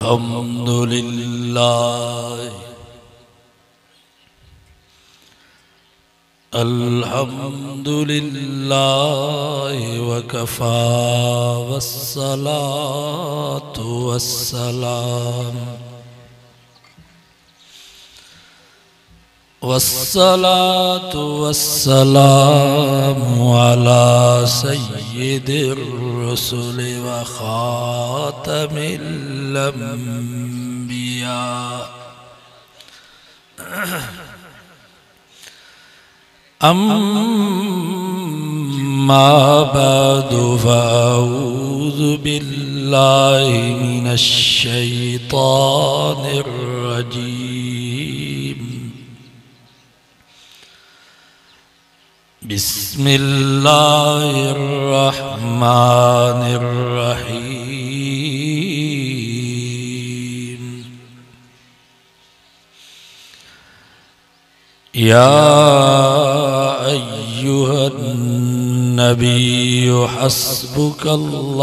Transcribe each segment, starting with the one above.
अल्हम्दुलिल्लाह वकफ़ा वस्सलातु वस्सलामु अला सय्यिदिर रुसुलि व खातमिल अंबिया। अम्मा बअदु फ़अऊज़ु बिल्लाहि मिनश शैतानिर रजीम। बिस्मिल्लाहिर रहमानिर रहीम। या अय्युहन नबिय्यु हस्बुकल्लाह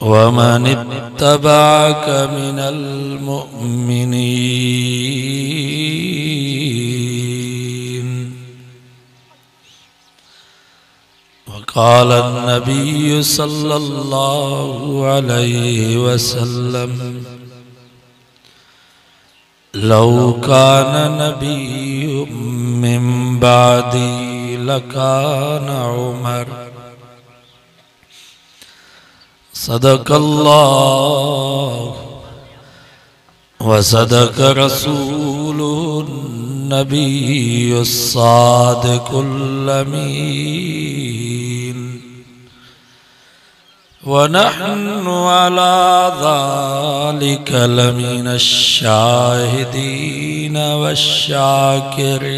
वमन इत्तबअक मिनल मुअ्मिनीन। वक़ाल नबिय्यु सल्लल्लाहु अलैहि वसल्लम लौ कान नबिय्युम मिन बादी लकान उमर। सदक़ल्लाहु व सदक़ रसूलुन नबिय्युस सादिक़ुल अमीन। व नहनु अला ज़ालिका लमिनश शाहिदीन वश्शाकिरीन।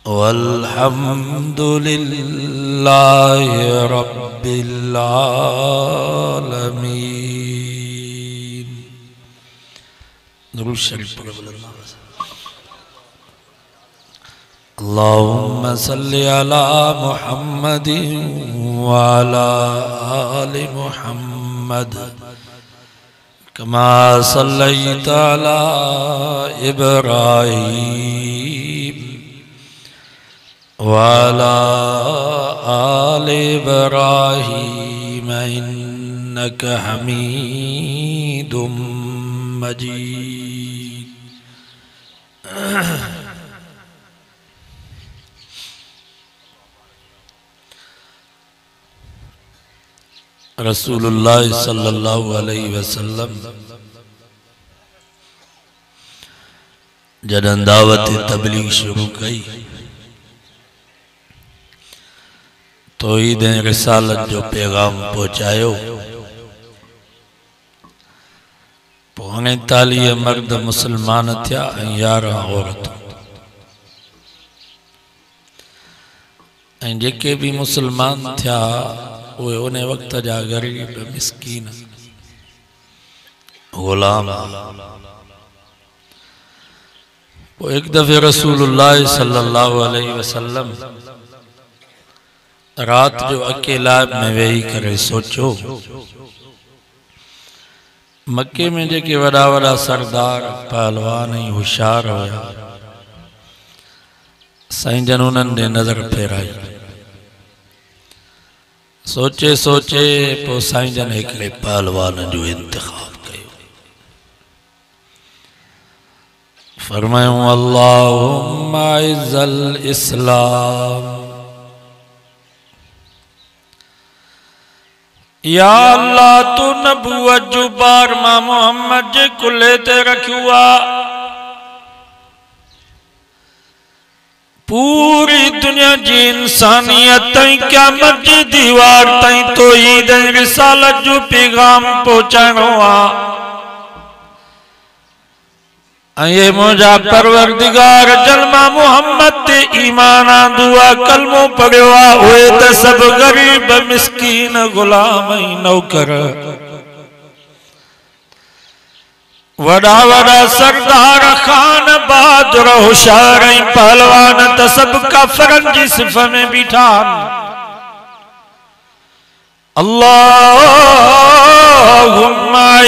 वल्हम्दुलिल्लाहि रब्बिल आलमीन। दुरूद शरीफ पढ़ो। अल्लाहुम्मा सल्लि अला मुहम्मदिन व अला आलि मुहम्मद कमा सल्लैता अला इब्राहीम व अला आलि इब्राहीम इन्नका हमीदुम मजीद। रसूलुल्लाह सल्लल्लाहु अलैहि वसल्लम जॾहिं दावत तबलीग शुरू कई तौहीद ऐं रिसालत जो पैगाम पहुंचायो। पोइ 39 मर्द मुसलमान थिया ऐं 11 औरतूं। ऐं जेके भी मुसलमान थिया उहे उन वक्त जा गरीब मिस्कीन गुलाम। पोइ एक दफ़े रसूलुल्लाह सल्लल्लाहु अलैहि वसल्लम रात जो अकेला में वेही करे सोचो मक्के में जेके वड़ा वड़ा सरदार पहलवान ऐं होशियार हुया साईं जन उन्हनि ॾे नज़र फेराई। सोचे सोचे पोइ साईं जन हिकिड़े पहलवान जो इंतिखाब कयो। फरमायूं अल्लाहुम्मा इज़्ज़ल इस्लाम। या अल्लाह तू नबूवत जो बार मां मोहम्मद जे कुल्हे ते रखियो आ। पूरी दुनिया जी इंसानियत ताईं क़यामत जी दीवार ताईं तौहीद ऐं रिसालत जो पैगाम पहुंचाइणो आ। ये मुझा परवरदिगार जलमा मोहम्मद ते ईमान आंदो आ कलमो पढ़ियो आ उहे त सब गरीब मिस्कीन गुलाम ऐं नौकर वड़ा वड़ा सरदार खान बहादुर होशियार ऐं पहलवान त सब काफरन जी सिफ़ में बीठा। अल्लाहुम्मा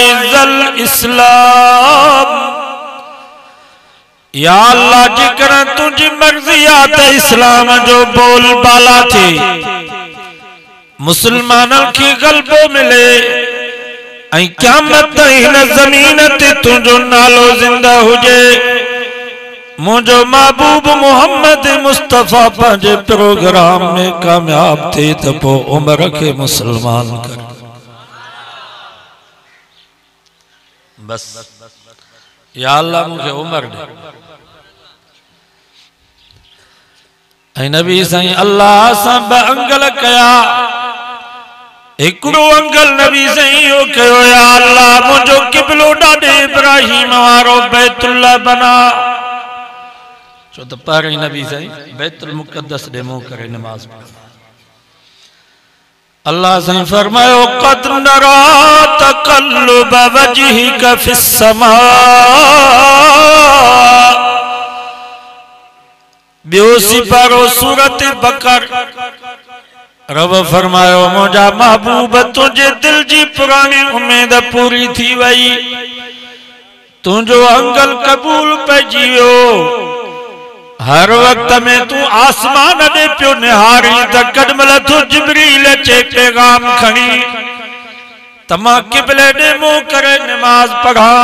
इज़्ज़ल इस्लाम। या अल्लाह जिक्र तुझी मर्जी आते इस्लाम जो बोल बाला थी मुसलमानों की गलबो मिले ऐं क़यामत हिन ज़मीन ते तुझो नालो जिंदा हुजे। मुझो महबूब मोहम्मद मुस्तफा पंहिंजे प्रोग्राम में कामयाब थे तो पो उम्र के मुसलमान कर। बस या अल्लाह मुझे उम्र दे। ऐं नबी साईं अल्लाह सां ब अंगल कया। हिकिड़ो अंगल नबी साईं यो कयो या अल्लाह मुझो किबलो ॾाॾे इब्राहिम वारो बैतुल्लाह बना। छो तो पहिरीं नबी साईं बैतुल मुक़द्दस ॾे मुंहुं करे नमाज पढ़ी। अल्लाह साईं फरमायो क़द नरा तक़ल्लुब वजहिक फिस्समा। ॿियो सिपारो सूरत बकर। रब फरमायो मुझा महबूब तुझे दिल जी पुरानी उम्मीद पूरी थी वई। तुझो अंगल कबूल पइजी वियो। हर वक्त में तू आसमान दे पियो निहारी त कदमल तू जिब्रील अचे पैगाम खणी तमा किबले दे मुंह करे नमाज पढ़ा।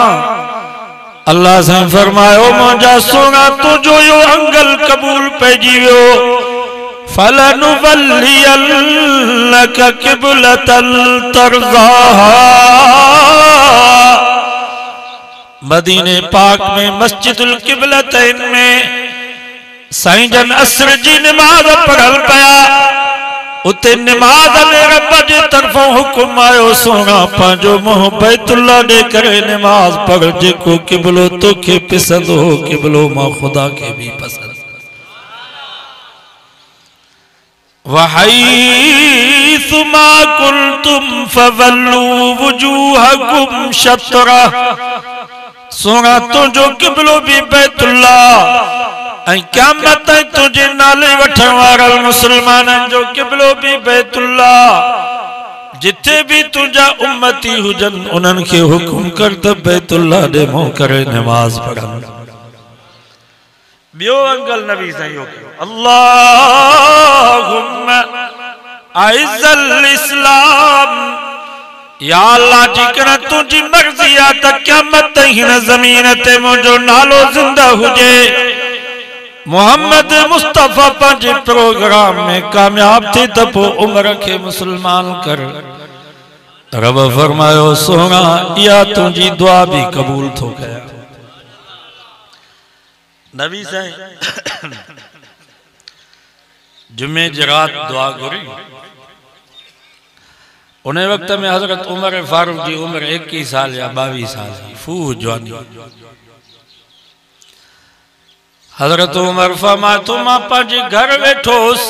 अल्लाह से फरमायो मुझा सोना तुझो यो अंगल कबूल पइजी वियो। फलनुवल्लियन्नक किबलतन तरज़ाहा। मदीने पाक में मस्जिदुल किबलतैन में साईं जन असर जी नमाज पढ़ल पया। उते नमाज में रब जे तरफों हुक्म आयो सोना पंहिंजो मुंह बैतुल्लाह दे करे नमाज पढ़ जेको किबलो तोखे पसंद हो किबलो मां खुदा के भी पसंद। वहैसुमा कुंतुम फवल्लू वुजूहकुम शत्रा। सोना तुझो किबलो भी बैतुल्लाह ऐं क़यामत तुझे नाले वठण वारल मुसलमानन जो किबलो भी बैतुल्लाह। जिथे भी तुझा उम्मती हुजन उन्हनि खे हुकुम कर त बैतुल्लाह दे मुंह करे नमाज पढ़न। ॿियो अंगल नबी साईं यो कयो अल्लाहुम्मा अइज़्ज़ल इस्लाम। या अल्लाह जिक्र तुझी मर्जी आ त क़यामत हिन ज़मीन ते मुझो नालो जिंदा हुजे। मोहम्मद मुस्तफा पंहिंजे प्रोग्राम में कामयाब थी त पो उम्र के मुसलमान कर। रब फरमायो सोना या तुझी दुआ भी कबूल थो कया। नबी साईं जुमे जरात दुआ घुरी। उन वक्त में हजरत उमर फारूक जी उम्र 21 साल या 22 साल फूह जवानी। हजरत उमर फरमाए तो मां पंहिंजे घर वेठोस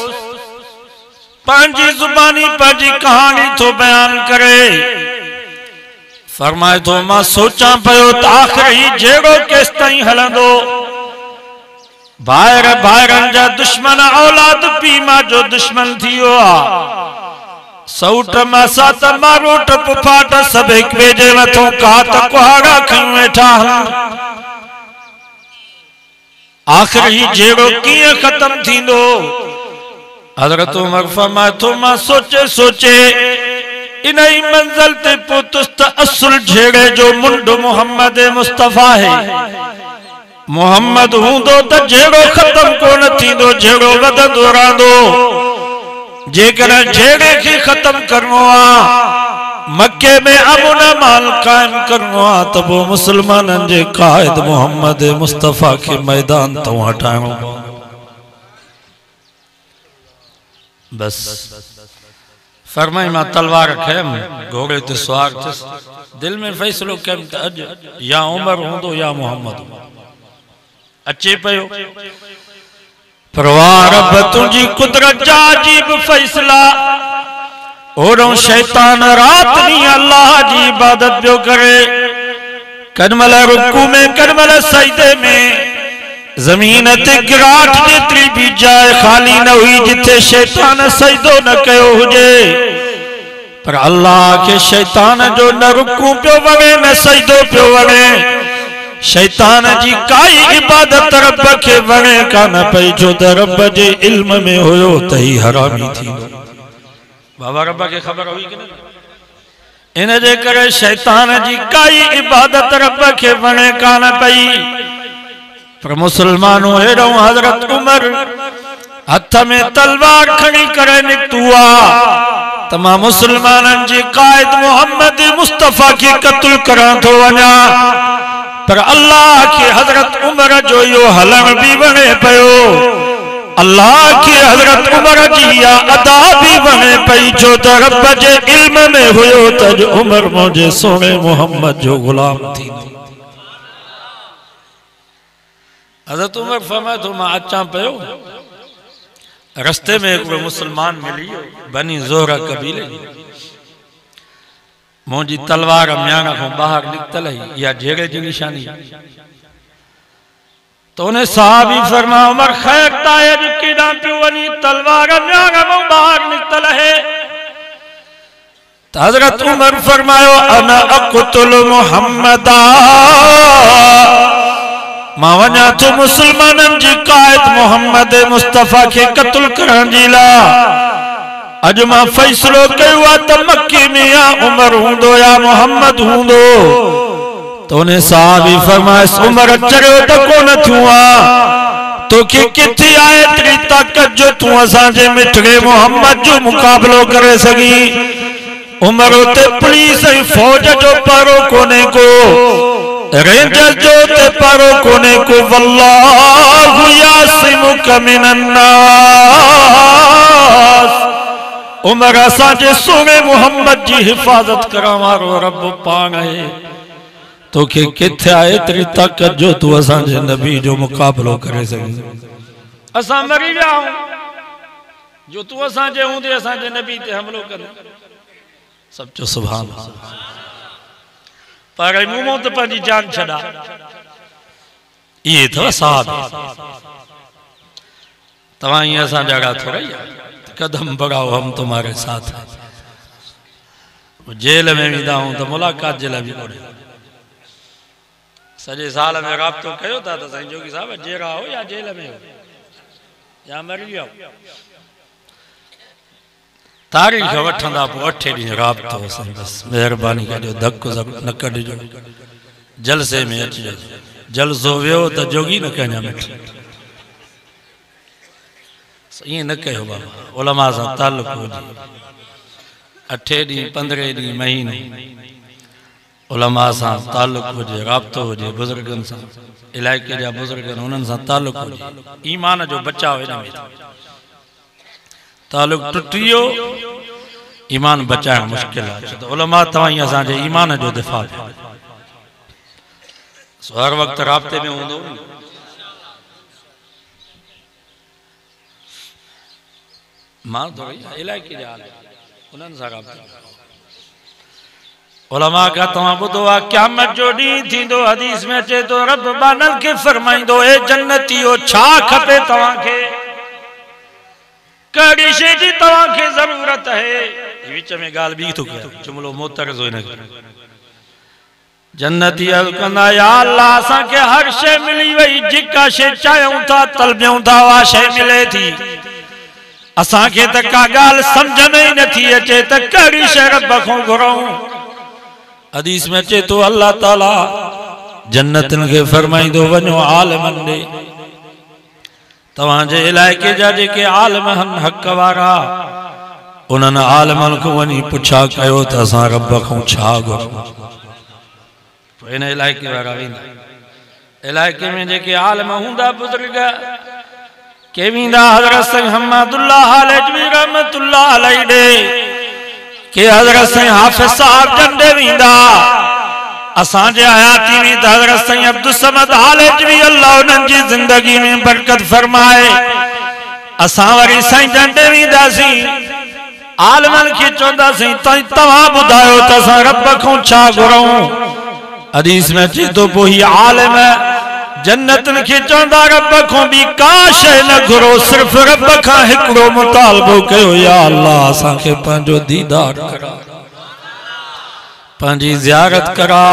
पंहिंजी जुबानी पंहिंजी कहानी तो बयान करे। फरमाए तो मां सोचा पयो त आखिरी जेड़ो केस ताईं हलंदो। भाइर भाइरन जा दुश्मन औलाद पी मां जो दुश्मन थियो आ। सौट मासा त मारोट पुफाट सब एक वेजे मथों कात कुहाड़ा खयूं वेठा। आखिरी जेड़ो किए खत्म थींदो। हजरत उमर फरमाए तो मां सोचे सोचे इन ही मंजिल ते पहुतुस त असुल जेड़े जो मुंड मोहम्मद मुस्तफा है। मोहम्मद हूंदो त जेड़ो खत्म कोन थींदो जेड़ो वधंदो रहंदो। जेकर जेड़े के खत्म करनो आ मक्के में अमन माल कायम करनो आ त वो मुसलमानन जे कायद मोहम्मद मुस्तफा के मैदान तो हटाणो। बस फरमाई मां तलवार खयम घोड़े ते सवार थिस। दिल में फैसलो कयम त अज या उमर हूंदो या मोहम्मद अचे पयो। परवाह रब तुझी कुदरत जा अजीब फैसला। ओड़ो शैतान रात नी अल्लाह जी इबादत पियो करे। कदमल रुकू में कदमल सजदे में जमीन ते गिराट जेतरी भी जाए खाली न हुई जिथे शैतान सजदो न कयो हुजे। पर अल्लाह के शैतान जो न रुकू पियो वणे न सजदो पियो वणे, शैतान जी काई इबादत रब के वणे कान पई, जो त रब जे इल्म में हुयो त ही हरामी थी। बाबा रब के खबर हुई कि न? इन जे करे शैतान जी काई इबादत रब के वणे कान पई। पर मुसलमानों हेड़ो हजरत उमर हथ में तलवार खड़ी करे निकतुआ तमा मुसलमानन जी कायद मोहम्मद मुस्तफा की कत्ल करा तो वना, पर अल्लाह के हजरत उमर जो यो हलन भी बने पयो, अल्लाह के हजरत उमर जी या अदा भी बने पई, जो त रब जे इल्म में हुयो त उमर मुझे सोने मोहम्मद जो गुलाम थी। हजरत उमर फरमा तो मां अचा पयो, रस्ते में एक मुसलमान मिली बनी ज़ोहरा कबीले, मुझी तलवार म्याना को बाहर निकतल है या जेड़े जी निशानी। तो उन्हें साहबी फरमा उमर खैर ताया जो किदा पियो वनी तलवार म्याना को बाहर निकतल है। तो हजरत उमर फरमायो अना अक़तुल मुहम्मदा, मां वञा तो मुसलमानन जी कायद मोहम्मद मुस्तफा के कत्ल करण जी ला। अज मां फैसलो कयो आ त मक्के में या उमर हुंदो या मोहम्मद हुंदो। तो उन्हें साहबी फरमाइस उमर चढ़ियो त कोन थियो आ, तोखे किथे आए तेरी ताकत जो तू असा जे मिठड़े मोहम्मद जो मुकाबलो करे सगी। उमर उते पुलिस ऐं फौज जो पारो कोने को, रेंजर जो ते पारो कोने को, वल्लाहु यासिमुका मिनन नास। उमर असा जे सोने मोहम्मद जी हिफाजत करा वारो रब पान है, तोखे किथे आए तेरी ताकत जो तू असा जे नबी जो मुकाबलो करे सगी। असा मरी जाऊं जो तू असा जे हूंदे असा जे नबी ते हमलो करे। सब जो सुभान अल्लाह। पर मुंह तो पंहिंजी जान छड़ा ये तो साहब तवा ये असा जड़ा थोड़ा कदम बढ़ाओ हम तुम्हारे साथ। जेल में भी दाऊं तो मुलाकात जे भी कोने सजे साल में राब्तो कयो था तो साईं जोगी साहब जेरा हो या जेल में हो या मरी हो, तारीख वठंदा पो 8 ॾींहं राब्तो बस मेहरबानी कजो धक न कढजो, जलसे में अचिजो। जलसो वियो त जोगी न कन्या मिठ ये न कयो बाबा, उलमा सां ताल्लुक़ हुजे 8 ॾींहं 15 ॾींहं महीनो उलमा सां ताल्लुक़ हुजे, राब्तो हुजे, बुजुर्गन सां इलाइके जा बुजुर्गन उन्हनि सां ताल्लुक़ हुजे। ईमान जो बचाव हिन में ताल्लुक़ टुटियो ईमान बचाइण मुश्किल है। तो उलमा तवाई असांजे ईमान जो दिफा हर वक्त राब्ते में हूंदो। मां तो इलाइके जा उन्हनि सां राब्तो उलमा का तव्हां ॿुधो आहे क़यामत जो ॾींहुं थींदो, हदीस में अचे तो रब बानल खे फरमाईंदो ए जन्नतियो छा खपे तव्हांखे, कड़ी शे जी तव्हांखे ज़रूरत है। विच में गाल भी तो कयो जुमलो मोतरज़ो इन जन्नती कंदा या अल्लाह असा के हर शे मिली वई, जेका शे चाहूं था तलबियूं था वा शे मिले थी। असा के त का गाल समझ में ही नथी अचे त कड़ी शे रब को घुरऊं। हदीस में अचे तो अल्लाह ताला जन्नतन के फरमाइंदो वञो आलमन ॾे, तवाजे इलाइके जा जेके आलम हन हक वारा उन्हनि आलमन को वञी पुछा कयो त असां रब खां छा घुरूं। इन इलाइके वारा वेंदा, इलाइके में जेके आलम हूंदा बुजुर्ग के वेंदा हज़रत सैयद हम्मदुल्लाह अलैहि रहमतुल्लाह अलैहि ॾे, के हज़रत सैयद हाफिज़ साहब जंदे वेंदा। असांजे हयाती में हज़रत सैयद अब्दुल समद हालजवी अल्लाह उन्हनि जी जिंदगी में बरकत फरमाए। असां वरी साईं जंडे वेंदासीं आलमन खे चवंदासीं तव्हां ॿुधायो त असां रब खां छा घुरूं। हदीस में अचे तो पोइ ही आलिम जन्नतन खे चवंदा रब खां ॿी का शइ न घुरो, सिर्फ़ रब खां हिकिड़ो मुतालबो कयो या अल्लाह असांखे पंहिंजो दीदार करा। पंहिंजी ज़ियारत करा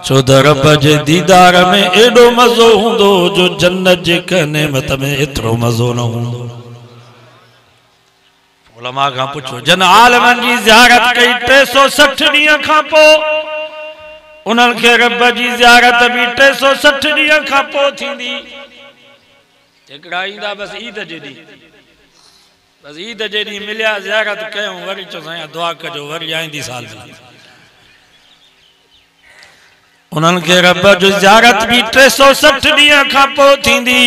छो त रब जे दीदार में एडो मज़ो हूंदो जो जन्नत जे कंहिं नेमत में एतिरो मज़ो न हूंदो। उलमा खां पुछो जन आलमनि जी ज़ियारत कई 360 ॾींहं खां पोइ उन्हनि खे रब जी ज़ियारत भी 360 ॾींहं खां पोइ थींदी। हिकिड़ा ईंदा बस ईद जे ॾींहुं, बस ईद जे ॾींहुं मिलिया ज़ियारत कयूं वरी चओ साईं दुआ कजो वरी आईंदी साल में। उन्हनि खे रब जो ज़ियारत भी 360 ॾींहं खां पोइ थींदी।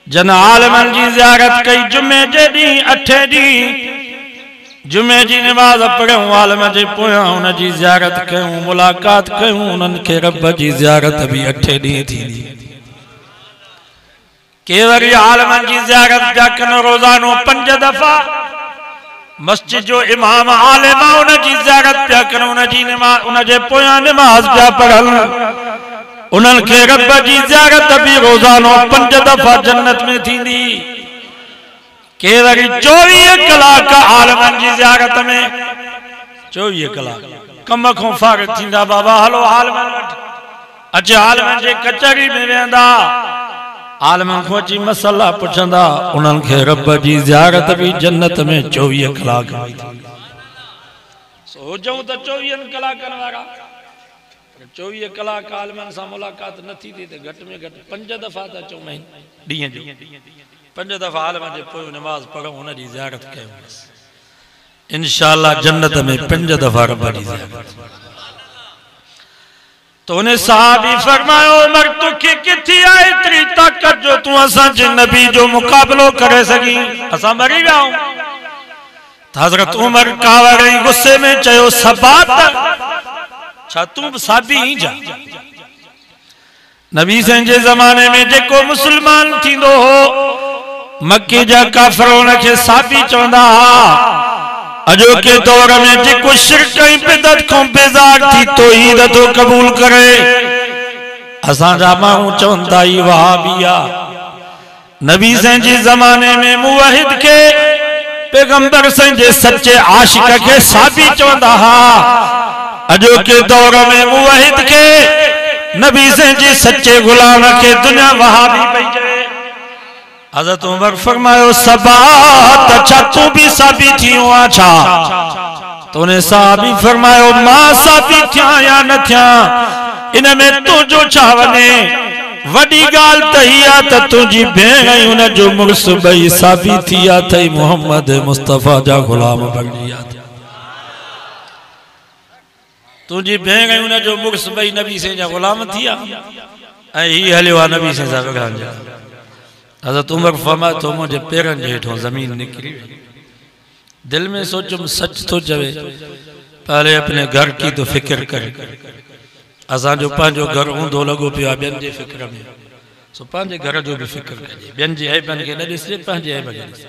जन आलमनि जी ज़ियारत कई जुमे जे ॾींहुं 8 ॾींहं जुमे जी नमाज़ पढ़ूं आलम जे पोयां उन जी ज़ियारत कयूं मुलाकात कयूं उन्हनि खे रब जी ज़ियारत भी 8 ॾींहं थींदी। के वरी आलमनि जी ज़ियारत पिया कनि रोज़ानो 5 दफ़ा। मस्जिद जो इमाम आलिम उन जी ज़ियारत पिया कनि उन जी नमाज़ उन जे पोयां नमाज़ पिया पढ़नि उन्हनि खे रब जी ज़ियारत भी रोज़ानो 5 दफ़ा जन्नत में थींदी। के वरी 24 कलाक आलमनि जी ज़ियारत में 24 कलाक कम खां फारिग थींदा बाबा हलो आलमनि वटि अच आलमनि जे कचहरी में वेंदा आलमनि खां अची मसला पुछंदा उन्हनि खे रब जी ज़ियारत भी जन्नत में 24 कलाक हुजूं त 24 कलाकनि वारा 24 कलाक आलमनि सां मुलाकात न थी त घटि में घटि 5 दफ़ा त चऊं ॾींहं जो 5 दफ़ा आलमनि जे पोइ नमाज़ पढ़ूं उन जी ज़ियारत कयूं इंशाअल्लाह जन्नत में 5 दफ़ा रब जी ज़ियारत। तो उन्हें साहबी फरमायो उमर तुखे किथी आहे एतिरी ताकत जो तूं असांजे नबी जो मुक़ाबिलो करे सघी असां मरी विया आहियूं। हज़रत उमर कावड़ गुस्से में चयो सबात छा तू साबी ही जा। नबी सन जे ज़माने में जेको मुसलमान थींदो हो मक्के जा काफ़िर उन खे साबी चवंदा हा। अजोके दौर में जेको शिरक ऐं बिदत खां बेज़ार थी तौहीद थो कबूल करे असांजा माण्हू चवंदा ई वहाबिया। नबी सन जे ज़माने में मुवहिद के पैगंबर सन जे सच्चे आशिक के साबी चवंदा हा। अजोके दौर में मुवहिद के नबी सन जे सच्चे गुलाम के दुनिया वहाबी पई चवे। हज़रत उमर फरमायो सबात छा तू भी साबी थियो छा। तो ने साबी फरमायो मां साबी थिया या न थिया इन में तुझो छा वने वडी गाल त हिया त तुझी भेण ऐं उन जो मुर्स बई साबी थिया थई मोहम्मद मुस्तफा जा गुलाम बणिया तुझी भेण ऐं उन जो मुर्स बई नबी से जा गुलाम थिया ऐं ही हलियो आ नबी से जा बगान जा। हज़रत उमर फरमाया तो मुझे पैरन जे हेठों जमीन निकली दिल में सोचुम सच तो चवे पहले अपने घर की तो फिक्र करे असा जो पांजो घर हूंदो लगो पियो बेन जे फिक्र में सो पांजे घर जो भी फिक्र कजे बेन जे ऐबन के न दिसे पांजे ऐबन के।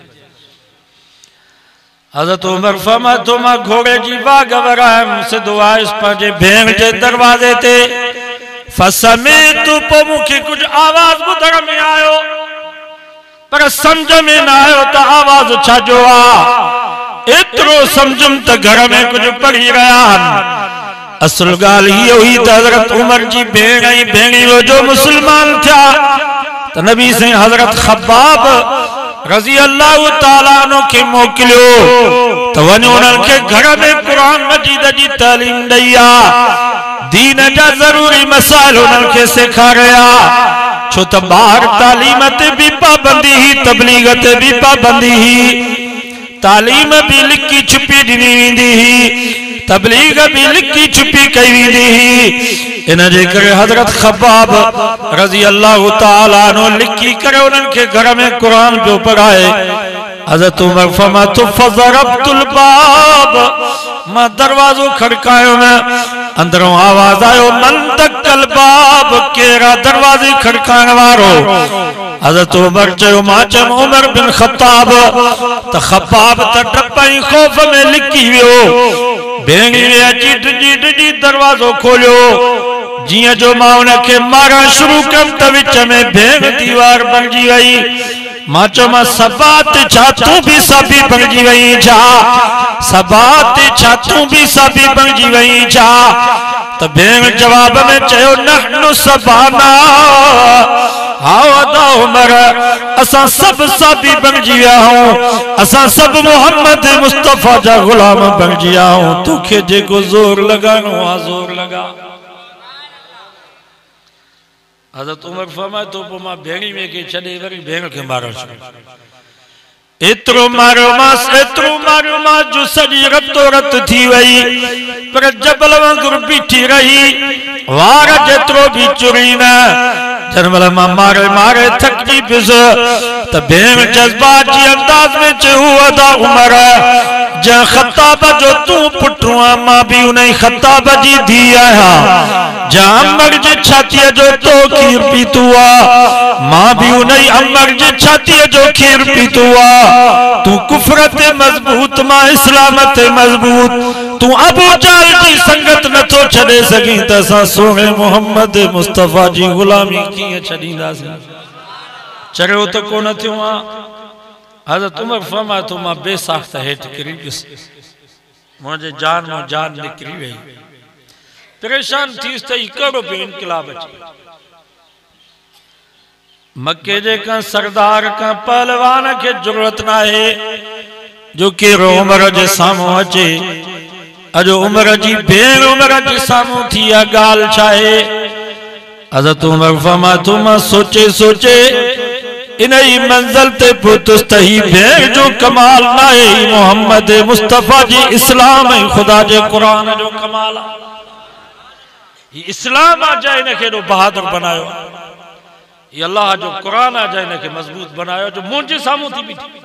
हज़रत उमर फरमाया तो मां घोड़े जी वाग वराम सिधो आयुस पांजे भेण जे दरवाजे ते फसमे तू पो मुखे कुछ आवाज बुधण में आयो पर समझ में ना आयो तो आवाज छाजो आ एतरो समझम तो घर में कुछ पढ़ी रहा। असल गाल ही हुई तो हजरत उमर जी भेण ऐं भेणियो जो मुसलमान थिया तो नबी से हजरत खब्बाब रज़ी अल्लाह ताला अन्हु के मोकिलियो तो वञो उन्हनि खे घर में कुरान मजीद जी तालीम ॾई आ दीन जा ज़रूरी मसाइल उन्हनि खे सेखारिया छो त बाहर तालीम ते भी पाबंदी ही तबलीग ते भी पाबंदी ही तालीम भी लिखी छुपी ॾिनी वेंदी ही तबलीग भी लिखी छुपी कई वेंदी ही। इन जे करे हजरत खब्बाब रज़ी अल्लाह ताला अन्हु लिखी करे उन्हनि खे घर में कुरान जो पढ़ाए। हजरत उमर फरमाया तो फज़रबतुल बाब मां दरवाजो खड़कायो मैं अंदरों आवाज आयो मन दक्कल बाब केरा दरवाजे खड़काने वारो। हजरत उमर चयो मां चम उमर बिन खत्ताब त खब्बाब त टपई खौफ में लिखी वियो भेणी ने अची डिजी दरवाजो खोलियो जिया जो मां उन के मारा शुरू कम त विच में भेण दीवार बणजी वई मां चो मां सबात छा तू भी सभी बणजी वई छा सबात छा तू भी सभी बणजी वई छा त भेण जवाब में चयो नहनु सबाना हाओ अदा उमर असा सब सभी बणजी विया हूं असा सब मोहम्मद मुस्तफा जा गुलाम बणजी विया हूं तोखे जेको जोर लगाणो आ जोर लगा हज़रत उमर फरमाए तो पो मां भेणी में के छडे वरी भेण के मारो एतरो मारो मां जो सजी रतो रत थी वई पर जबल वांगुर बीठी रही वार जेतरो भी चुरी न जरमल मां मारे थकजी पिस त भेण जज्बात जी अंदाज में चयो अदा उमर जा खताब जो तू पुटवा मां भी उन्हें खताब जी धी आया जा अमर जे छाती जो तो खीर पीतुआ मां भी उन्हें अमर जे छाती जो खीर पीतुआ तू कुफर ते मजबूत मां इस्लाम ते मजबूत तू अबू जहल जी संगत न तो छड़े सकी त सा सोने मोहम्मद मुस्तफा जी गुलामी की छड़ींदासी चरियो तो कोन थियो आ हज़रत उमर फरमाए तो मां बेसाख्त हेठ किरी पिस मुझे जान में जान निकरी वही परेशान थीस त कड़ो भी इनकलाब अचे मक्के जे का सरदार का पहलवान के जरूरत ना है जो के उमर जे सामो अचे अजो उमर जी भेण उमर जे सामो थी आ गाल छाए हज़रत उमर फरमाए तो मां सोचे इन ही मंजिल ते पुतुस तही भेण जो कमाल ना है मोहम्मद मुस्तफा जी इस्लाम खुदा जे कुरान जो कमाल ये इस्लाम आ जाए न के बहादुर बनायो ये अल्लाह जो कुरान आ जाए न के मजबूत बनायो जो मुझे सामू थी बीठी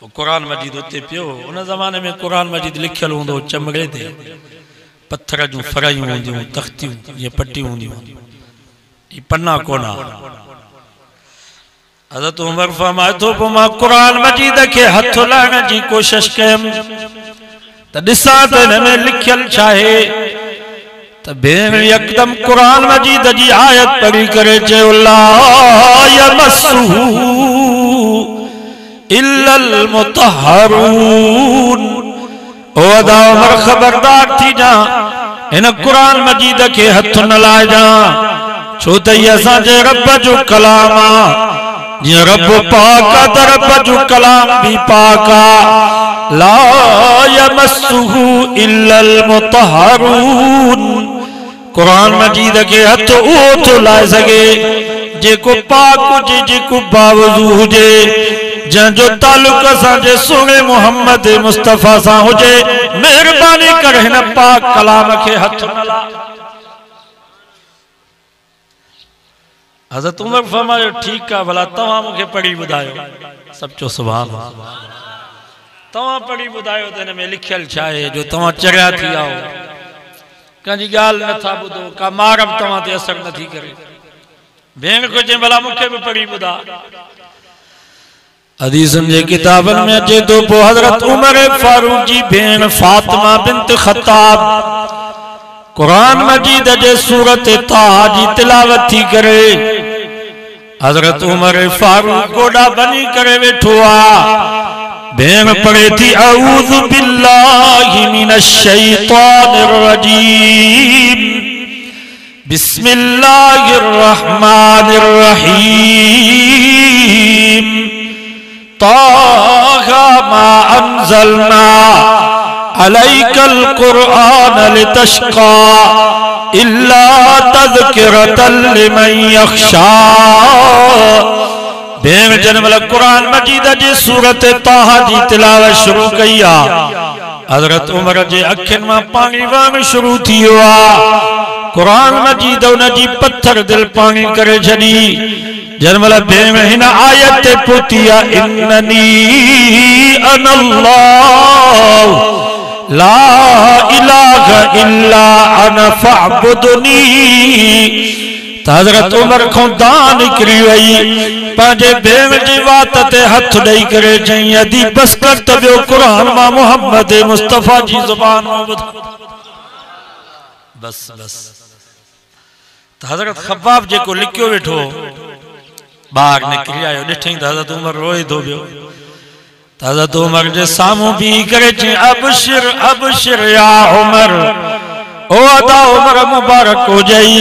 वो कुरान मजीद उते पियो उन जमाने में कुरान मजीद लिखल होंदो चमड़े ते पत्थर जो फराइयूं होंदियूं तख्तियूं ये पट्टी होंदियूं ये पन्ना कोना हज़रत उमर फरमाए तो मां कुरान मजीद के हथ लाने जी कोशिश कयम त दिसा त इन में लिखल छाहे त भेण एकदम कुरान मजीद जी आयत पढ़ी करे चयो ला यमस्सुहु इल्लल मुतहरून ओ अदा उमर खबरदार थी जा इन कुरान मजीद के हथ न लाए जा छो त असा जे रब जो कलाम आ ये रब पाक दर बजु कलाम भी पाका ला यमस्सुहु इल्लल मुतहरून कुरान मजीद के हथ ओ तो लाए सके जेको पाक हुजे जेको बावजू हुजे जो ताल्लुक सा जे सोने मोहम्मद मुस्तफा सा हुजे मेहरबानी कर हिन पाक कलाम के हथ न ला हज़रत उमर फरमायो ठीक है भला तवा मुखे पढ़ी बुधायो सब चो सुभान तवा पढ़ी बुधायो त में लिखल छाए जो तवा चरिया थी आओ कंजी गाल न था बुधो का मारब तवा ते असर न थी करे भेण को जे भला मुखे भी पढ़ी बुधा हदीसन जे किताबन में अचे तो पो हज़रत उमर फारूक जी भेण फातिमा बिन्त खत्ताब कुरान मजीद जे सूरत ताहा जी तिलावत थी करे हज़रत उमर फारूक गोडा बनी करे वेठो आ भेण पढ़े थी अऊज़ु बिल्लाहि मिनश शैतानिर रजीम बिस्मिल्लाहिर रहमानिर रहीम ताहा मा अंज़लना अलैकल कुरआन लितश्का इल्ला तज़किरतल लिमन यख्शा भेण जनमल कुरान मजीद जी सूरत ताहा जी तिलावत शुरू कई आ हज़रत उमर जे अखिन में पानी वांग शुरू थियो आ कुरान मजीद उन जी पत्थर दिल पानी करे छड़ी जनमल भेण हिन आयत ते पहुती आ इन्ननी अनल्लाह ला इलाहा इल्ला अना फअबुदनी हज़रत उमर को दान निकरी वई पांजे भेण जी बात ते हथ दई करे चई अदी बस कर तबो कुरान मा मोहम्मद मुस्तफा जी जुबान में बुध बस हज़रत खब्बाब जे को लिखियो वेठो बाहर निकली आयो ॾिठई त हज़रत उमर रोए थो पियो। त हज़रत उमर जे साम्हूं बीह करे चई अबशिर अबशिर या उमर, ओ अदा उमर मुबारक हुजई,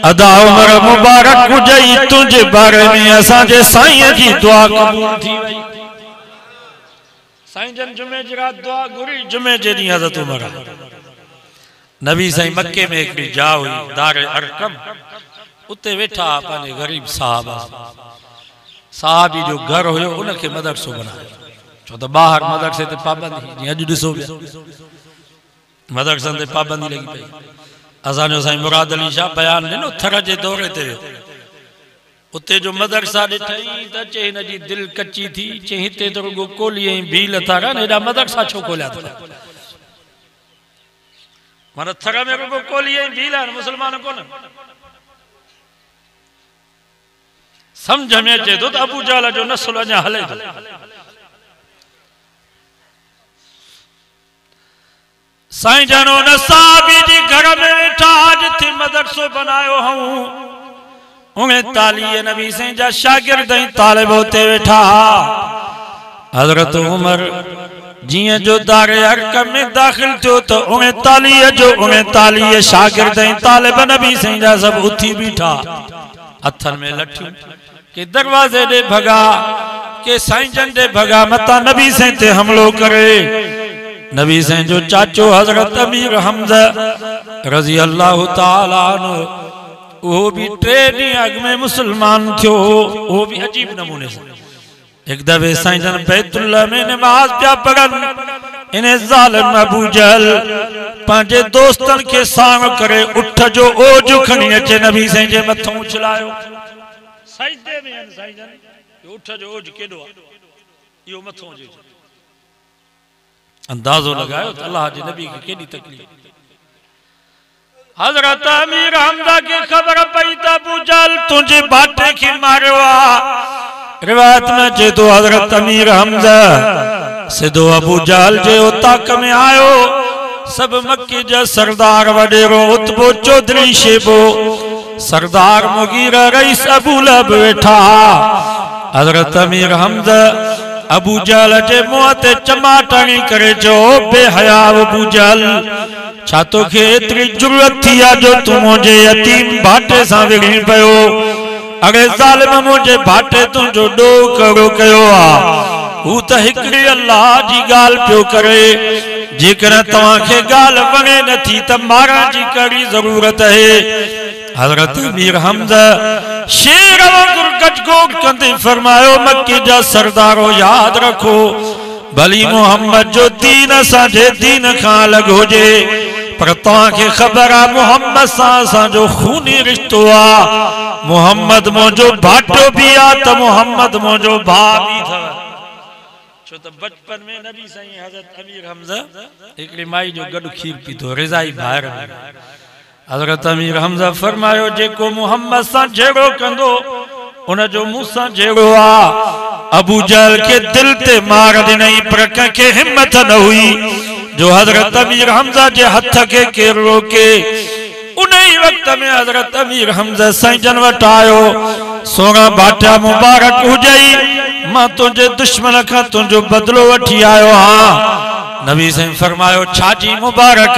अदा उमर मुबारक हुजई, तुझे बारे में असांजे साईं जी दुआ कबूल थी वई। साईं जन जुमे जी रात दुआ घुरी, जुमे जे ॾींहुं हज़रत उमर नबी साईं मक्के में हिकिड़ी जा हुई दार अरकम, उते वेठा पंहिंजे गरीब साहबी जो घर हुयो उनखे मदरसो बनायो। छो त ॿाहिरि मदरसे ते पाबंदी, जीअं अॼु ॾिसो पिया मदरसनि ते पाबंदी लॻी पई। असांजो साईं मुराद अली शाह बयान ॾिनो थर जे दौरे ते वियो, उते जो मदरसा ॾिठई त चई हिन जी दिलि कची थी, चई हिते त रुॻो कोली ऐं भील था रहनि, हेॾा मदरसा छो खोलिया अथव? माना थर में रुॻो कोली ऐं भील आहिनि, मुस्लमान कोन। समझ में अचे थो त अबू जहल जो नस्ल अञा हले थो। साईं जन उन साहबी जी घर में वेठा, जिथे मदरसो बनायो हूं उहे तालीह नबी साईं जा शागिर्द ऐं तालिब उते वेठा। हज़रत उमर जियां जो दारे अरकम में दाखिल थियो त उहे तालीह जो उहे तालीह शागिर्द ऐं तालिब नबी साईं जा सभु उथी बीठा, हथनि में लठियूं, के दरवाजे ॾे भगा, के साईं जन ॾे भगा, मता नबी साईं ते हमलो करे। नबी साईं जो चाचो हज़रत अमीर हमज़ा रज़ी अल्लाह ताला अन्हु, वो भी 3 ॾींहं अॻु में मुसलमान थियो, वो भी अजीब नमूने से। एक दफ़े साईं जन बैतुल्लाह में नमाज पिया पढ़नि, इन ज़ालिम अबू जहल पंहिंजे दोस्तनि खे साण करे उठ जो ओज खणी अचे नबी साईं जे मथां उछलायो। सजदे में आहिनि साईं जन, उठ जो ओज केॾो आहे, इहो मथां हुजे। अंदाज़ो लगायो तो अल्लाह के नबी की केडी तकलीफ। हजरत अमीर हमजा की खबर पई त अबू जहल तुझे बाटे की मारियो आ। रिवायत में जे तो हजरत अमीर हमजा सिधो अबू जहल जे ताक में आयो। सब मक्के जा सरदार वडेरो उतबो चौधरी शेबो सरदार मुगीरा रईस अबू लहब वेठा। हजरत अमीर हमजा अबू जहल जे मुंह ते चमाटणी करे जो बेहया अबू जहल, छा तोखे एतरी जुरत थी आ जो तू मुझे यतीम भाटे सा विगड़ी पयो? अरे ज़ालिम मुझे भाटे तुझो डो करो कयो आ, हू त हिकड़ी अल्लाह जी गाल पियो करे। जेकर तवां खे गाल वणे नथी त मारण जी कड़ी जरूरत है। हजरत अमीर हमजा शेर वांगुर गजगोग कंदे फरमायो, मक्के जा सरदारो याद रखो, भली मोहम्मद जो दीन असांजे दीन खां अलग होजे, पर तव्हां खे ख़बर आ मोहम्मद सां असांजो खूनी रिश्तो आ। मोहम्मद मुंहिंजो भाटो भी आ त मोहम्मद मुंहिंजो भाउ भी अथव। छो त बचपन में नबी साईं हजरत अमीर हमजा हिकड़ी माई जो गॾु खीर पीतो, रिज़ाई ॿाहिर। हजरत अमीर हमजा फरमायो, जेको मोहम्मद सां जहिड़ो कंदो उन जो मूंसां जहिड़ो आ। अबू जहल के दिल ते मार ॾिनई, पर कंहिंखे हिम्मत न हुई जो हजरत अमीर हमजा जे हथ के केर रोके। उन ही वक्त में हजरत अमीर हमजा साईं जन वटि आयो। सोना भाटा मुबारक हुजई, मां तुझे दुश्मन खां तुझो बदलो वठी आयो हाँ। नबी साईं फरमायो, छाजी मुबारक?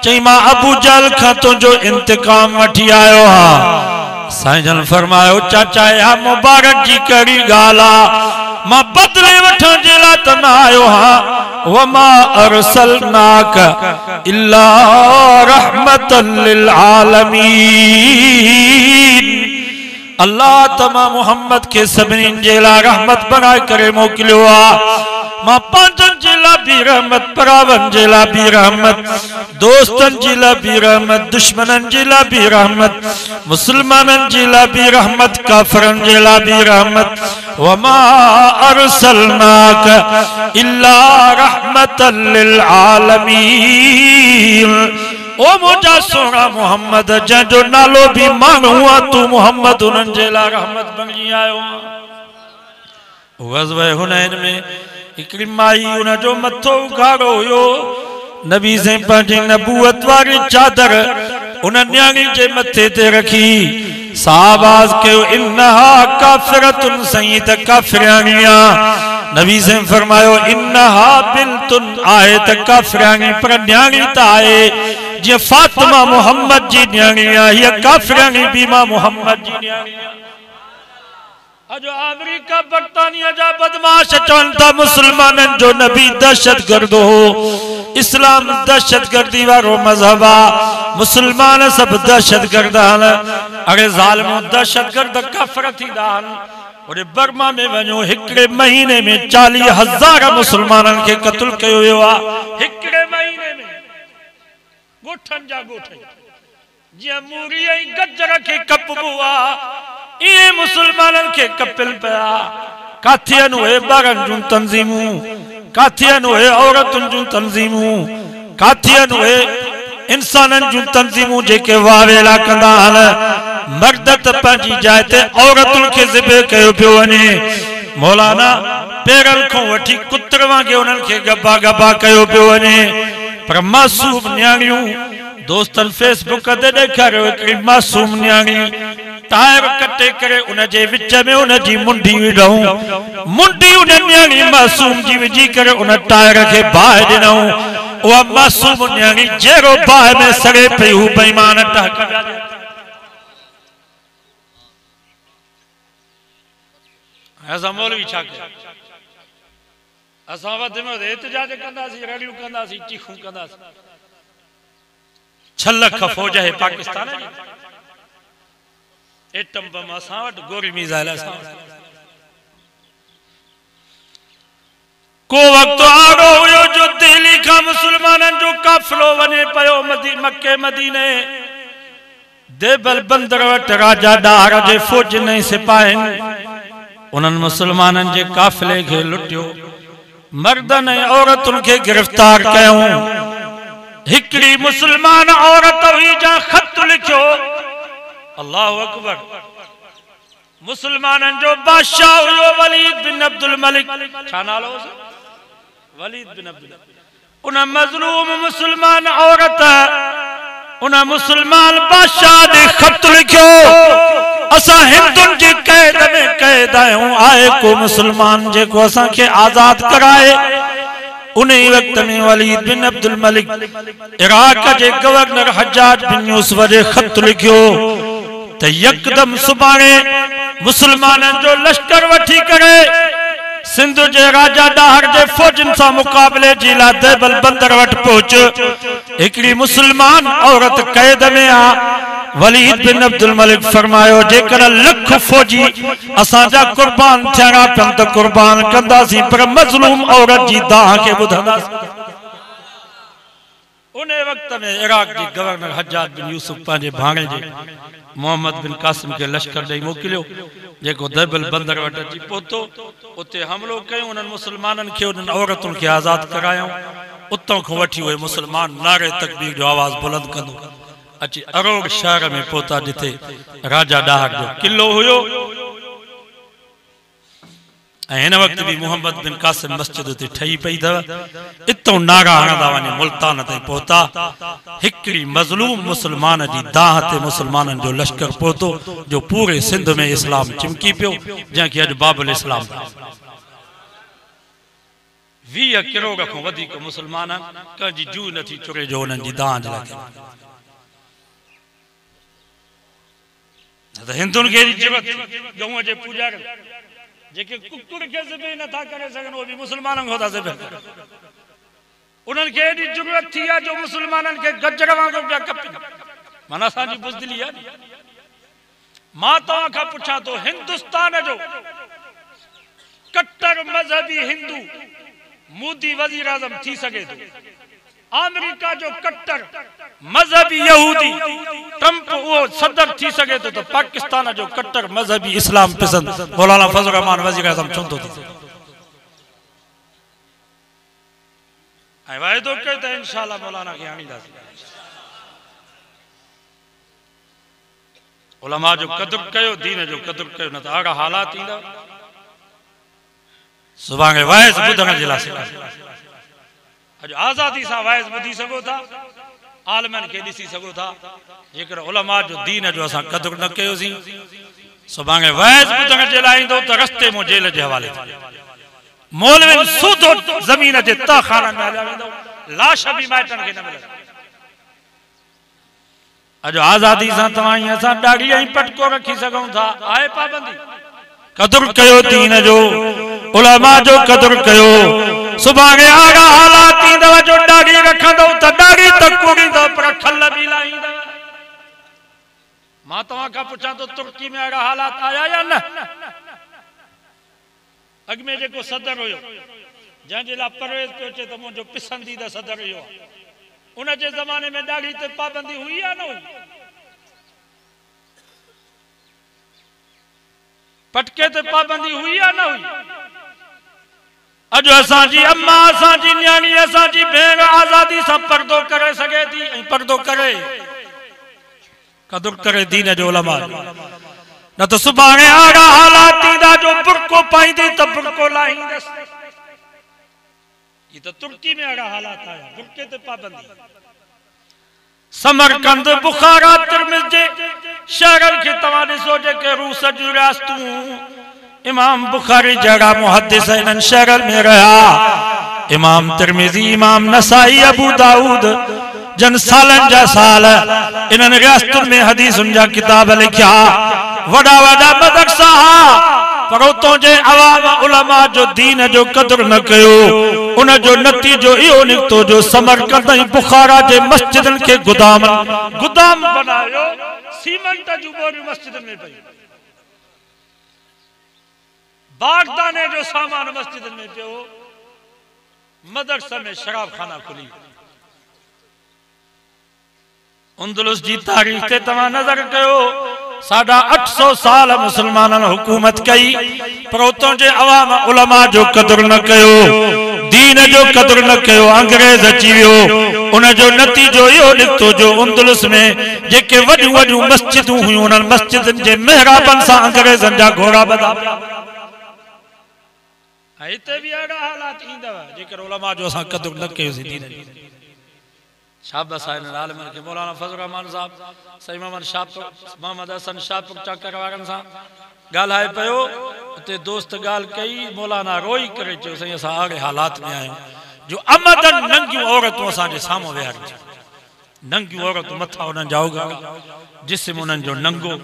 चई मां अबू जहल खां तुझो इंतकाम वठी आयो हाँ। साईं जन फरमायो, चाचा या मुबारक जी कड़ी गाल आ, मां बदले वठण जे लाइ त न आयो हाँ। वमा अरसलनाक इल्ला रहमतन लिल आलमीन। अल्लाह तमा मोहम्मद के सभिनी जे लाइ रहमत बनाए करे मोकिलियो आ। मां पंहिंजनि जे लाइ भी रहमत, परावन जे लाइ भी रहमत, दोस्तन जे लाइ भी रहमत, दुश्मनन जे लाइ भी रहमत, मुसलमानन जे लाइ भी रहमत, काफरन जे लाइ भी रहमत। वमा अरसलनाक इल्ला रहमतन लिल आलमीन। ओ मुझा सोना मोहम्मद जंहिंजो नालो भी माण्हू आ, तू मोहम्मद उन्हनि जे लाइ रहमत बणिजी आयो। ग़ज़वे हुनैन में हिकड़ी माई उन जो मथो उघाड़ो हुयो। नबी साईं पंहिंजी नबूअत वारी चादर उन न्याणी जे मथे ते रखी। साहबाज के इन्नहा काफिरतुन सईद काफिरानिया नबी से फरमायो इन्नहा बिल्तुन आए त काफिरानी पर न्याणी त आए जे फातिमा मोहम्मद जी न्याणिया ये काफिरानी बीमा मोहम्मद जी न्याणिया अजो अमेरिका बरतानिया जा बदमाश चवंता मुसलमान जो नबी दहशतगर्द हो इस्लाम दहशतगर्दी वारो मजहब आ मुसलमान सब दहशतगर्द हन अरे ज़ालिमो दहशतगर्द काफिर थींदा हन और बर्मा में वञो हिकड़े महीने में 40,000 मुसलमानन के कत्ल कयो वियो आ हिकड़े महीने में गोठन जा गोठ जे मूरी ऐं गजर के कपबो आ ये मुसलमानन के कपिल पया काथियन हुए बारन जूं तंजीमूं काथियन हुए औरतुन जूं तंजीमूं काथियन हुए इंसानन जूं तंजीमूं जेके वावेला कंदा हन मर्द त पंहिंजी जाइ ते औरतुन के ज़िबे कयो पियो वञे मौलाना पेरल खां वठी कुतर वांगे उन्हनि खे गबा गबा कयो पियो वञे पर मासूम न्याणियूं दोस्तन फेसबुक ते ॾेखारियो हिकिड़ी मासूम न्याणी टायर कटे करे उन जे विच में उन जी मुंडी विढऊं मुंडी उन न्याणी मासूम जी विझी करे उन टायर के बाहि ॾिनऊं उहा मासूम न्याणी जहिड़ो बाहि में सड़े पई हू बेईमान टहक असां मौलवी छा कयूं असां वधि में वधि एहतिजाज कंदासीं रड़ियूं कंदासीं चीखूं कंदासीं छह लख फौज है पाकिस्तान जी एटम बम असां वटि गोरी मिसाइल असां को वक्त आड़ो हुयो जो दिल्ली का मुसलमानन जो काफिलो वने पयो मक्के मदीने देबल बंदर वट राजा डार जे फौज ने सिपाहिन उनन मुसलमानन जे काफिले के लुटियो मर्दन औरतुन के गिरफ्तार कयूं हिकड़ी मुसलमान औरत हुई जा खत लिखियो अल्लाह अकबर मुसलमानन जो बादशाह हुयो वलीद बिन अब्दुल मलिक छा नालो वलीद बिन अब्दुल उन मजलूम मुसलमान औरत उन मुसलमान बादशाह ने खत लिखियो असा हिंदुन जी कैद में कैद आयूं आए को मुसलमान जे को असा के आजाद कराए उन्हीं वक्त में वलीद बिन अब्दुल मलिक इराक के गवर्नर हज्जाज बिन यूसुफ जे खत लिखियो ते यकदम सुबाणे मुसलमानन जो लश्कर वठी करे सिंध जे राजा डाहर जे फौजन से मुकाबले जी ला देबल बंदर वट पहुंच एकड़ी मुसलमान औरत कैद में आ वलीद बिन अब्दुल मलिक फरमायो जेकर लख फौजी असा जा कुर्बान थिया पन त कुर्बान कंदासी पर मजलूम औरत जी दाह के बुधंदासी उन्हें वक्त में इराक जी गवर्नर हज्जाज बिन यूसुफ पांजे भाणे जे मोहम्मद बिन कासिम के लश्कर दे मोकिलियो जेको देबल बंदर वट अची पहुतो उते हमलो कयो उन मुसलमानन के उन औरतुन के आजाद करायो उतो को वठी हुए मुसलमान नारे तकबीर जो आवाज बुलंद कंदो अची अरोग शहर में पहुता जिथे राजा डाहर जो किलो हुयो इन वक्त भी मोहम्मद बिन कासिम मस्जिद उते ठही पई दव इतो नारा हणदा वने मुल्तान ते पहुता हिकड़ी मजलूम मुसलमान जी दाह ते मुसलमानन जो लश्कर पहुतो जो पूरे सिंध में इस्लाम चिमकी पियो जंहिंखे अॼु बाबुल इस्लाम 20 करोड़ खां वधीक मुसलमान कंहिंजी जू नथी चुरे जो उन्हनि जी दाह जे लाइ हिंदुन के जरूरत गऊ जे पुजारी जेके कुकुर के ज़िबे न था करे सगन वो भी मुसलमानन को था ज़िबे उन्हनि के एडी जरूरत थी है जो मुसलमानन के गजर वांगुर पिया कपी माना असांजी बुज़दिली है मां तव्हां खां पुछां तो हिंदुस्तान जो कट्टर मजहबी हिंदू मोदी वजीर आजम थी सके तो अमेरिका जो कट्टर मजहबी यहूदी ट्रंप वो सदर थी सके तो पाकिस्तान जो कट्टर मजहबी इस्लाम पसंद मौलाना फजल रहमान वजीर आजम चुनतो थी वायदो कयो त इंशाअल्लाह मौलाना के आणींदासीं उलमा जो कदर कयो दीन जो कदर कयो न त अहिड़ा हालात ईंदा सुभाणे वाइस ॿुधण जे लाइ अॼु आज़ादी सां वाइस ॿुधी सघो था आलमन के ॾिसी सघो था जेकर उलमा जो दीन जो असां क़दुरु न कयोसीं सुभाणे वैज़ ॿुधण जे लाइ ईंदो त रस्ते में जेल जे हवाले मौलवी सूदो ज़मीन जे तहखाननि में हलिया वेंदो लाश बि माइटनि खे न मिलंदी अॼु आज़ादी सां तव्हां ईअं असां ॾाढी ऐं पटको रखी सघूं था आहे पाबंदी क़दुरु कयो दीन जो उलमा जो क़दुरु कयो सुभाणे अहिड़ा हालात ईंदव जो ॾाढी रखंदव त ॾाढी तकूरींदव पर खल बि लाहींदव मां तव्हां खां पुछां थो तुर्की में अहिड़ा हालात आया या न अॻु में जेको सदर हुयो जंहिंजे लाइ परवेज़ पियो अचे त मुंहिंजो पसंदीदा सदर हुयो उन जे ज़माने में ॾाढी ते पाबंदी हुई या न हुई पटके ते पाबंदी हुई या न हुई अॼु असांजी अम्मा असांजी न्याणी असांजी भेण आज़ादी सां पर्दो करे सघे थी ऐं पर्दो करे क़दुरु करे दीन जो उलमा न त सुभाणे अहिड़ा हालात ईंदा जो बुरको पाईंदी त बुरको लाहींदसि ये तो तुर्की में अड़ा हालात आया बुरके ते पाबंदी समरकंद बुखारा तिरमिज़ जे शहरनि खे तव्हां ॾिसो जेके रूस जूं रियासतूं इमाम बुखारी जहिड़ा मुहद्दिस इन्हनि शहरनि में रहिया इमाम तिरमिज़ी इमाम नसाई अबू दाऊद जन सालन जा साल इन्हनि रियासतुनि में हदीसुनि जा किताब लिखिया वॾा वॾा मदरसा पर उतों जे अवाम उलमा जो दीन जो क़दुरु न कयो उन जो नतीजो इहो निकतो जो समरकंद ऐं बुखारा जे मस्जिदनि खे गुदाम बनायो सीमेंट जूं बोरियूं मस्जिदनि में पई बागदाने जो सामान मस्जिदनि में पियो मदरसे में शराब खाना खुली अंदलुस जी तारीख़ ते तव्हां नज़र कयो 850 साल मुसलमाननि हुकूमत कई पर उतों जे अवाम उलमा जो क़दुरु न कयो दीन जो क़दुरु न कयो अंग्रेज अची वियो उन जो नतीजो इहो निकतो जो अंदलुस में जेके वॾियूं वॾियूं मस्जिदूं हुयूं उन्हनि मस्जिदनि जे मेहराबनि सां अंग्रेज़नि जा घोड़ा ॿधा हिते बि अहिड़ा हालात ईंदव जेकर उलमा जो असां क़दुरु न कयोसीं दीन जो शाबाश आहिनि आलिमनि खे मौलाना फज़ल रहमान साहब सईद मोहम्मद हसन शाहपुर चाकर वारनि सां ॻाल्हाए पियो उते दोस्त ॻाल्हि कई मौलाना रोई करे चयो साईं असां अहिड़े हालात में आहियूं जो अमदन नंगियूं औरतूं असांजे साम्हूं वेहारियूं नंगियूं औरतूं मथां उन्हनि जा उघाड़ा जिस्म उन्हनि जो नंगो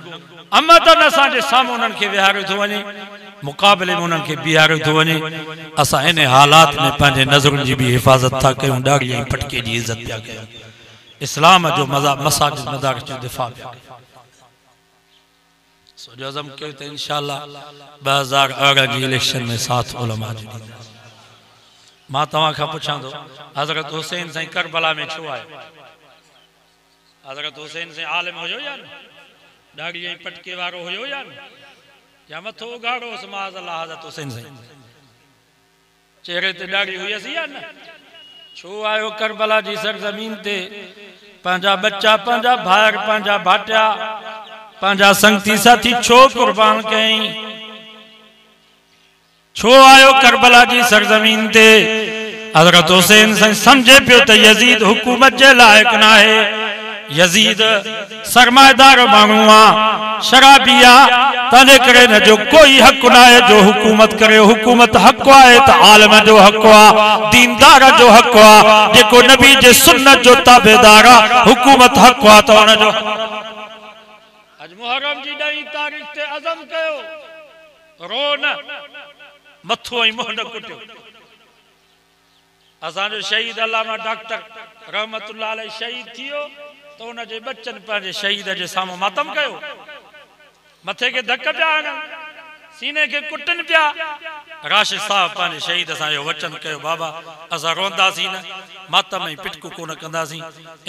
अमदन असांजे साम्हूं उन्हनि खे वेहारियो थो वञे मुक़ाबले में उन्हनि खे बीहारियो थो वञे असां इन हालात में पंहिंजे नज़रुनि जी बि हिफ़ाज़त था कयूं ॾाढ़ी ऐं पटके जी इज़त पिया कयूं इस्लाम जो मसाजिद मदारिस जो दिफ़ा पिया कयूं सो जो अज़म कयो त इंशाअल्लाह 2018 जी इलेक्शन में साथ उलमा जो मां तव्हां खां पुछां थो हज़रत हुसैन साईं करबला में छो आयो हज़रत हुसैन साईं आलिम हुयो या न ॾाढ़ी ऐं पटके वारो हुयो या न या मथो उघाड़ो समाज अल्लाह हज़रत हुसैन साईं चेहरे ते ॾाढ़ी हुयसि या न छो आयो करबला जी सरज़मीन ते पंहिंजा बच्चा पंहिंजा भाइर पंहिंजा भाटिया पंहिंजा संगती साथी छो कुर्बान कयईं छो आयो करबला जी सरज़मीन ते हज़रत हुसैन साईं समझे पियो त यज़ीद हुकूमत जे लाइक़ न आहे यज़ीद सरमाएदार माण्हू आहे शराबी आहे तंहिंजे करे न जो कोई हक़ न आहे जो हुकूमत करे हुकूमत हक़ आहे त आलिम जो हक़ आहे दीनदार जो हक़ आहे जेको नबी जे सुन्नत जो ताबेदार आहे हुकूमत हक़ आहे त उन जो अज मुहर्रम जी 10 तारीख़ ते अज़म कयो रो न मथो ऐं मुंहुं न कुटियो असांजो शहीद अल्लामा डॉक्टर रहमतुल्लाह अलैह शहीद थियो तो उन जे बच्चन पंहिंजे शहीद जे साम्हूं मातम कयो मथे के धक पिया हणनि सीने के कुटनि पिया राशिद साहब पंहिंजे शहीद सां इहो वचन कयो बाबा असां रोंदासीं न मातम ऐं पिटकू कोन कंदासीं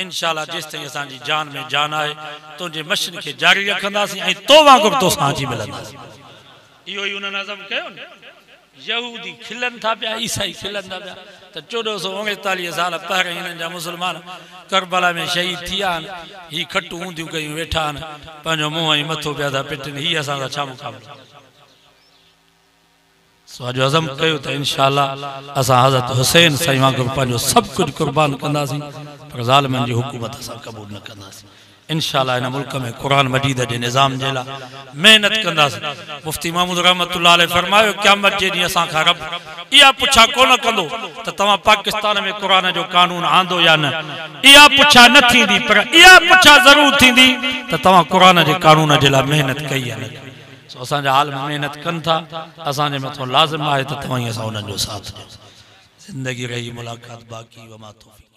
इंशाअल्लाह जेसिताईं असांजी जान में जान आहे तुंहिंजे मशन खे जारी रखंदासीं ऐं तो वांगुरु तोसां अची मिलंदासीं इहो ई उन्हनि अज़म कयो न यहूदी खिलनि था पिया ईसाई खिलनि था पिया त 1439 साल पहिरियों हिननि जा मुसलमान करबला में शहीद थिया आहिनि ही खटूं ऊंधियूं कयूं वेठा आहिनि पंहिंजो मुंहुं ऐं मथो पिया था पिटनि ही असां सां छा मुक़ाबिलो सो अॼु अज़म कयो त इंशाअल्लाह असां हज़रत हुसैन साईं वांगुरु पंहिंजो सभु कुझु क़ुर्बान कंदासीं पर ज़ालिमनि जी हुकूमत असां क़बूल न कंदासीं। इंशाअल्लाह इन मुल्क में कुरान मजीद जे निज़ाम जे लाइ मेहनत कंदासीं। मुफ्ती महमूद रहमतुल्लाह अलैह फरमायो क़यामत जे ॾींहुं असां खां रब इहा पुछा कोन कंदो त तव्हां पाकिस्तान में कुरान जो कानून आंदो या न। इहा पुछा न थींदी, पर इहा पुछा ज़रूर थींदी त तव्हां कुरान जे कानून जे लाइ मेहनत कई या न। असांजा हाल में मेहनत कनि था, असांजे मथां लाज़िम आहे त तव्हां असां उन्हनि जो साथ ॾियो। ज़िंदगी रही मुलाक़ात बाक़ी वमा तौफ़ीक़।